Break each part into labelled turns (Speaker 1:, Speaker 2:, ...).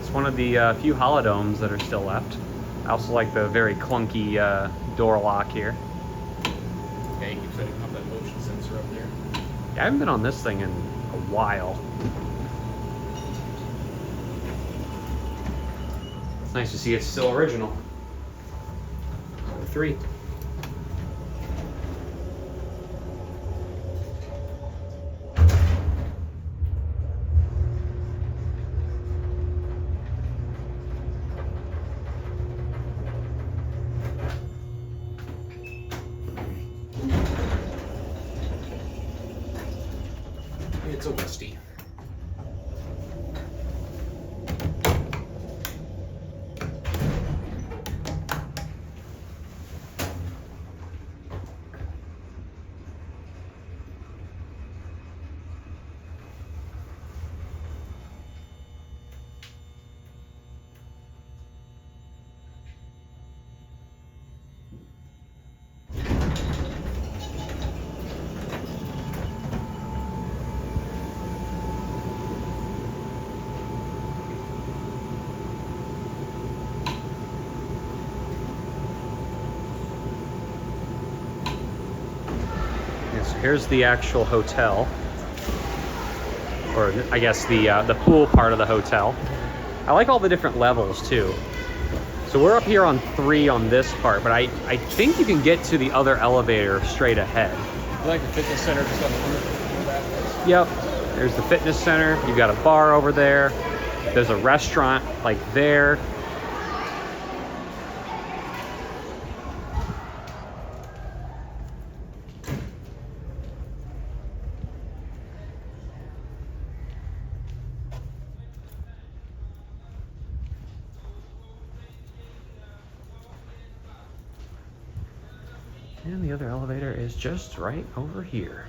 Speaker 1: It's one of the few holodomes that are still left. I also like the very clunky door lock here.
Speaker 2: Yeah, you keep setting up that motion sensor up there.
Speaker 1: Yeah, I haven't been on this thing in a while. It's nice to see it's still original. Number 3.
Speaker 2: It's a Westie.
Speaker 1: So here's the actual hotel, or I guess the pool part of the hotel. I like all the different levels too. So we're up here on 3 on this part, but I think you can get to the other elevator straight ahead.
Speaker 2: You like the fitness center just on the roof?
Speaker 1: Yep, there's the fitness center. You've got a bar over there. There's a restaurant like there. And the other elevator is just right over here.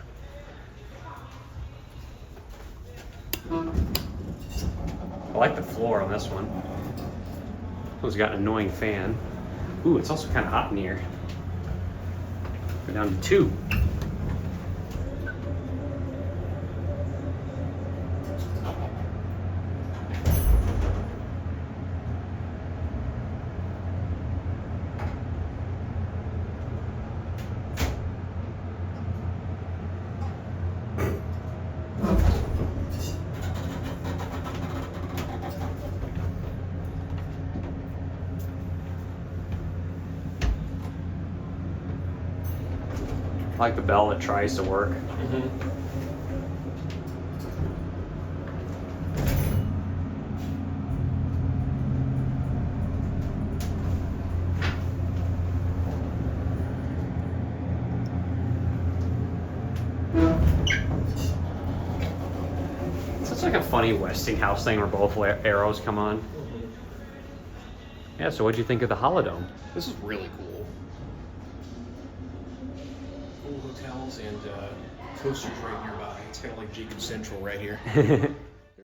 Speaker 1: I like the floor on this one. It's got an annoying fan. Ooh, it's also kind of hot in here. Go down to 2. I like the bell that tries to work. It's like a funny Westinghouse thing where both arrows come on. Yeah, so what'd you think of the holodome?
Speaker 2: This is really cool. Cool hotels and coasters right nearby. It's kind of like Jacob Central right here.